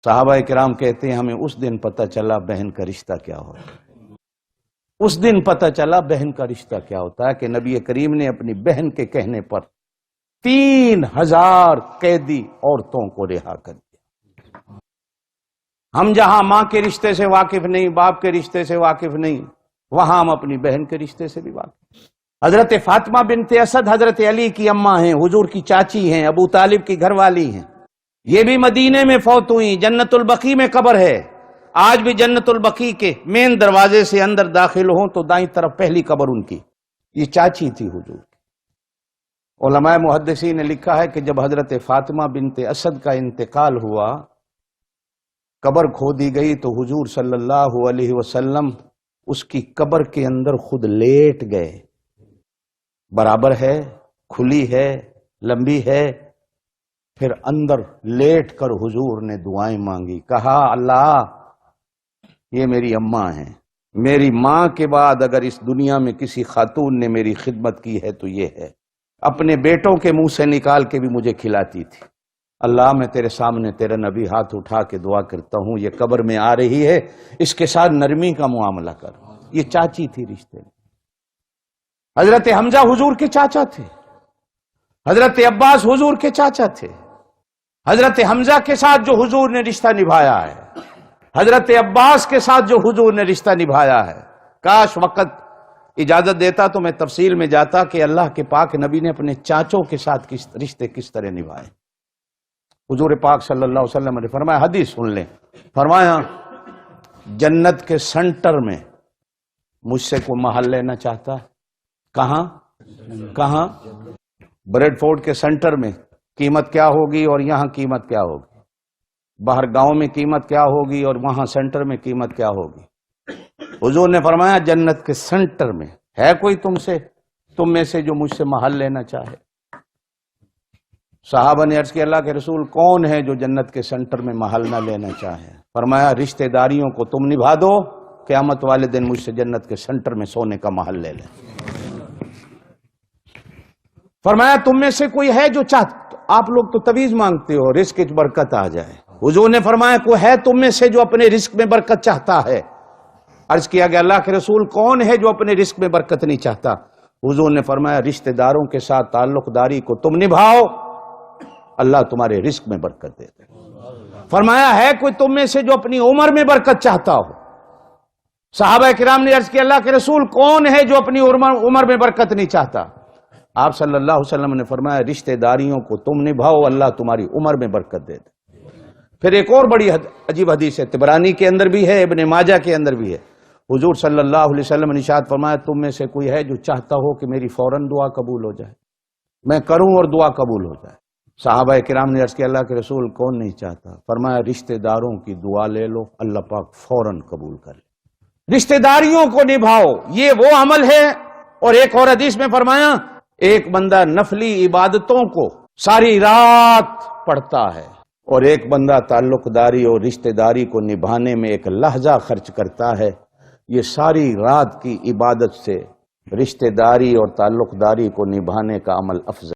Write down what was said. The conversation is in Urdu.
صحابہ کرام کہتے ہیں ہمیں اس دن پتہ چلا بہن کا رشتہ کیا ہوتا ہے۔ اس دن پتہ چلا بہن کا رشتہ کیا ہوتا ہے کہ نبی کریم نے اپنی بہن کے کہنے پر 3000 قیدی عورتوں کو رہا کر دیا۔ ہم جہاں ماں کے رشتے سے واقف نہیں، باپ کے رشتے سے واقف نہیں، وہاں ہم اپنی بہن کے رشتے سے بھی واقف۔ حضرت فاطمہ بنت اسد حضرت علی کی اماں ہیں، حضور کی چاچی ہیں، ابو طالب کی گھر والی ہیں۔ یہ بھی مدینے میں فوت ہوئی، جنت البقیع میں قبر ہے۔ آج بھی جنت البقیع کے مین دروازے سے اندر داخل ہوں تو دائیں طرف پہلی قبر ان کی، یہ چاچی تھی حضور کی۔ علماء محدثین نے لکھا ہے کہ جب حضرت فاطمہ بنت اسد کا انتقال ہوا، قبر کھودی گئی تو حضور صلی اللہ علیہ وسلم اس کی قبر کے اندر خود لیٹ گئے۔ برابر ہے، کھلی ہے، لمبی ہے، پھر اندر لیٹ کر حضور نے دعائیں مانگی، کہا اللہ یہ میری اماں ہیں، میری ماں کے بعد اگر اس دنیا میں کسی خاتون نے میری خدمت کی ہے تو یہ ہے، اپنے بیٹوں کے منہ سے نکال کے بھی مجھے کھلاتی تھی۔ اللہ میں تیرے سامنے تیرا نبی ہاتھ اٹھا کے دعا کرتا ہوں، یہ قبر میں آ رہی ہے، اس کے ساتھ نرمی کا معاملہ کر۔ یہ چاچی تھی رشتے میں۔ حضرت حمزہ حضور کے چاچا تھے، حضرت عباس حضور کے چاچا تھے۔ حضرت حمزہ کے ساتھ جو حضور نے رشتہ نبھایا ہے، حضرت عباس کے ساتھ جو حضور نے رشتہ نبھایا ہے، کاش وقت اجازت دیتا تو میں تفصیل میں جاتا کہ اللہ کے پاک نبی نے اپنے چاچوں کے ساتھ رشتے کس طرح نبھائے۔ حضور پاک صلی اللہ علیہ وسلم نے فرمایا، حدیث سن لیں، فرمایا جنت کے سنٹر میں مجھ سے کوئی محل لینا چاہتا ہے؟ کہاں؟ بریڈ فورڈ کے سنٹر میں قیمت کیا ہوگی اور یہاں قیمت کیا ہوگی؟ باہر گاؤں میں قیمت کیا ہوگی اور وہاں سنٹر میں قیمت کیا ہوگی؟ حضور نے فرمایا جنت کے سنٹر میں ہے کوئی تم میں سے جو مجھ سے محل لینا چاہے؟ صحابہ نے عرض کیا اللہ کے رسول کون ہے جو جنت کے سنٹر میں محل نہ لینا چاہے؟ فرمایا رشتہ داریوں کو تم نبھا دو، قیامت والے دن مجھ سے جنت کے سنٹر میں سونے کا محل لے لیں۔ فرمایا تم میں سے کوئی ہے جو آپ لوگ تو تویز مانگتے ہو رزق کی برکت آ جائے، حضور نے فرمایا کوئی ہے تم میں سے جو اپنے رزق میں برکت چاہتا ہے؟ عرض کیا گیا اللہ کے رسول کون ہے جو اپنے رزق میں برکت نہیں چاہتا؟ حضور نے فرمایا رشتہ داروں کے ساتھ تعلق داری کو تم نبھاؤ، اللہ تمہارے رزق میں برکت دے دے۔ فرمایا ہے کوئی تم میں سے جو اپنی عمر میں برکت چاہتا ہو؟ صحابہ کرام نے عرض کیا اللہ کے رسول کون ہے جو اپنی عمر میں برکت نہیں چاہتا؟ آپ صلی اللہ علیہ وسلم نے فرمایا رشتہ داریوں کو تم نبھاؤ، اللہ تمہاری عمر میں برکت دے دے۔ پھر ایک اور بڑی عجیب حدیث ہے، طبرانی کے اندر بھی ہے، ابن ماجہ کے اندر بھی ہے۔ حضور صلی اللہ علیہ وسلم نے ارشاد فرمایا تم میں سے کوئی ہے جو چاہتا ہو کہ میری فوراً دعا قبول ہو جائے، میں کروں اور دعا قبول ہو جائے؟ صحابہ کرام نے عرض کیا اللہ کے رسول کون نہیں چاہتا؟ فرمایا رشتہ داروں کی دعا لے لو، اللہ پاک فوراً قبول کر لے۔ رشتہ داریوں کو نبھاؤ، یہ وہ عمل ہے۔ اور ایک اور حدیث میں فرمایا ایک بندہ نفلی عبادتوں کو ساری رات پڑھتا ہے اور ایک بندہ تعلق داری اور رشتہ داری کو نبھانے میں ایک لحظہ خرچ کرتا ہے، یہ ساری رات کی عبادت سے رشتہ داری اور تعلق داری کو نبھانے کا عمل افضل